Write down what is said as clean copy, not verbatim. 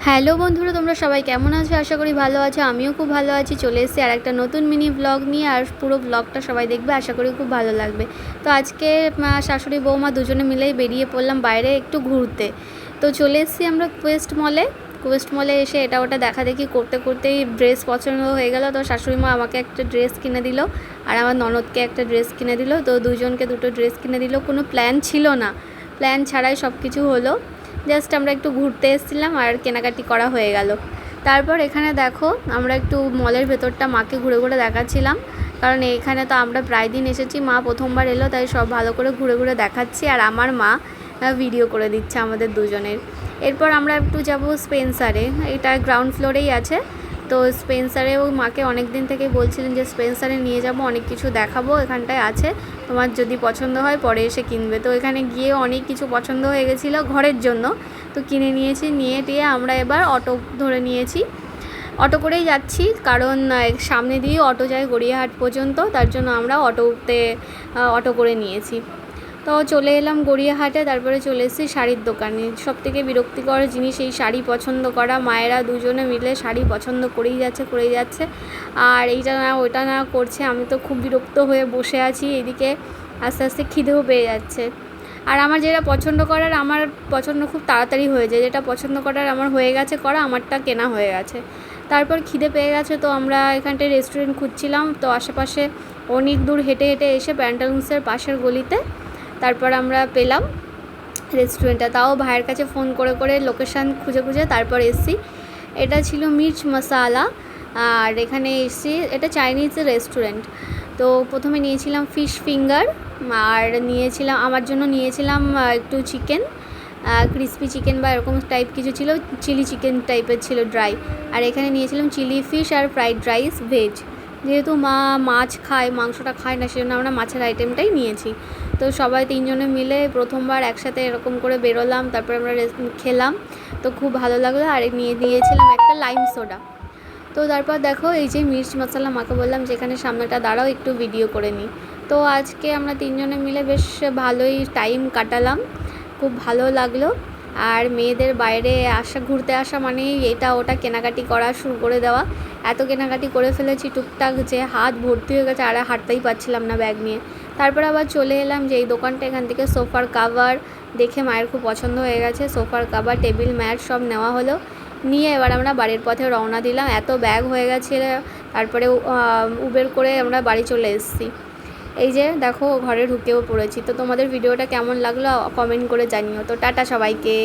Hello বন্ধুরা, তোমরা সবাই কেমন আছো? আশা করি ভালো আছো। আমিও খুব ভালো আছি। চলে এসেছি আর একটা নতুন মিনি ব্লগ নিয়ে। আর পুরো ব্লগটা সবাই দেখবে, আশা করি খুব ভালো লাগবে। তো আজকে শাশুড়ি বৌমা দুজনে মিলেই বেরিয়ে পড়লাম বাইরে একটু ঘুরতে। তো চলে এসেছি আমরা কোয়েস্ট মলে এসে এটা ওটা দেখাদেখি করতে করতেই ড্রেস পছন্দ হয়ে গেল। তো শাশুড়ি মা আমাকে একটা ড্রেস কিনে দিল আর আমার ননদকে একটা ড্রেস কিনে দিল। তো দুজনকে দুটো ড্রেস কিনে দিল। কোনো প্ল্যান ছিল না, প্ল্যান ছাড়াই সব কিছু হলো। জাস্ট আমরা একটু ঘুরতে এসেছিলাম আর কেনাকাটি করা হয়ে গেল। তারপর এখানে দেখো আমরা একটু মলের ভেতরটা মাকে ঘুরে ঘুরে দেখাচ্ছিলাম, কারণ এইখানে তো আমরা প্রায় দিন এসেছি, মা প্রথমবার এলো, তাই সব ভালো করে ঘুরে ঘুরে দেখাচ্ছি আর আমার মা ভিডিও করে দিচ্ছে আমাদের দুজনের। এরপর আমরা একটু যাব স্পেন্সারে, এটা গ্রাউন্ড ফ্লোরেই আছে। তো স্পেন্সারেও মাকে অনেক দিন থেকে বলছিলেন যে স্পেন্সারে নিয়ে যাব, অনেক কিছু দেখাবো, এখানটায় আছে, তোমার যদি পছন্দ হয় পরে এসে কিনবে। তো এখানে গিয়ে অনেক কিছু পছন্দ হয়ে গেছিলো ঘরের জন্য, তো কিনে নিয়েছি। নিয়ে টিয়ে আমরা এবার অটো ধরে নিয়েছি, অটো করেই যাচ্ছি, কারণ সামনে দিয়ে অটো যায় গড়িয়াহাট পর্যন্ত, তার জন্য আমরা অটো করে নিয়েছি। তো চলে এলাম গড়িয়াহাটে। তারপরে চলে এসেছি শাড়ির দোকানে। সবথেকে বিরক্তিকর জিনিস এই শাড়ি পছন্দ করা। মায়েরা দুজনে মিলে শাড়ি পছন্দ করেই যাচ্ছে আর এইটা না ওইটা না করছে। আমি তো খুব বিরক্ত হয়ে বসে আছি, এদিকে আস্তে আস্তে খিদেও পেয়ে যাচ্ছে। আর আমার যেটা পছন্দ করার, আমার পছন্দ খুব তাড়াতাড়ি হয়ে যায়, যেটা পছন্দ করার আমার হয়ে গেছে করা, আমারটা কেনা হয়ে গেছে। তারপর খিদে পেয়ে গেছে, তো আমরা এখানটায় রেস্টুরেন্ট খুঁজছিলাম। তো আশেপাশে অনেক দূর হেঁটে হেঁটে এসে প্যান্টালুন্সের পাশের গলিতে তারপর আমরা পেলাম রেস্টুরেন্টটা, তাও ভাইয়ের কাছে ফোন করে করে লোকেশান খুঁজে খুঁজে তারপর এসেছি। এটা ছিল মির্চ মশালা, আর এখানে এসেছি, এটা চাইনিজ রেস্টুরেন্ট। তো প্রথমে নিয়েছিলাম ফিশ ফিঙ্গার, আর নিয়েছিলাম আমার জন্য নিয়েছিলাম একটু চিকেন, ক্রিসপি চিকেন বা এরকম টাইপ কিছু ছিল, চিলি চিকেন টাইপের ছিল ড্রাই। আর এখানে নিয়েছিলাম চিলি ফিশ আর ফ্রাইড রাইস ভেজ। যেহেতু মা মাছ খায়, মাংসটা খায় না, সেজন্য আমরা মাছের আইটেমটাই নিয়েছি। তো সবাই তিনজনে মিলে প্রথমবার একসাথে এরকম করে বেরোলাম, তারপরে আমরা খেলাম, তো খুব ভালো লাগলো। আর নিয়েছিলাম একটা লাইম সোডা। তো তারপর দেখো এই যে মির্চ মশলা, মাকে বললাম যে এখানে সামনেটা দাঁড়াও একটু ভিডিও করে নিই। তো আজকে আমরা তিনজনে মিলে বেশ ভালোই টাইম কাটালাম, খুব ভালো লাগলো। আর মেয়েদের বাইরে ঘুরতে আসা মানেই এটা ওটা কেনাকাটি করা শুরু করে দেওয়া। এত কেনাকাটি করে ফেলেছি টুকটাক যে হাত ভর্তি হয়ে গেছে, আর হাঁটতেই পারছিলাম না ব্যাগ নিয়ে। তারপর আবার চলে এলাম যে এই দোকানটা, এখান থেকে সোফার কাভার দেখে মায়ের খুব পছন্দ হয়ে গেছে, সোফার কাভার টেবিল ম্যাট সব নেওয়া হলো। নিয়ে এবার আমরা বাড়ির পথে রওনা দিলাম, এত ব্যাগ হয়ে গেছে। তারপরে উবের করে আমরা বাড়ি চলে এসেছি। এই যে দেখো ঘরে ঢুকেও পড়েছি। তো তোমাদের ভিডিওটা কেমন লাগলো কমেন্ট করে জানিও। তো টাটা সবাইকে।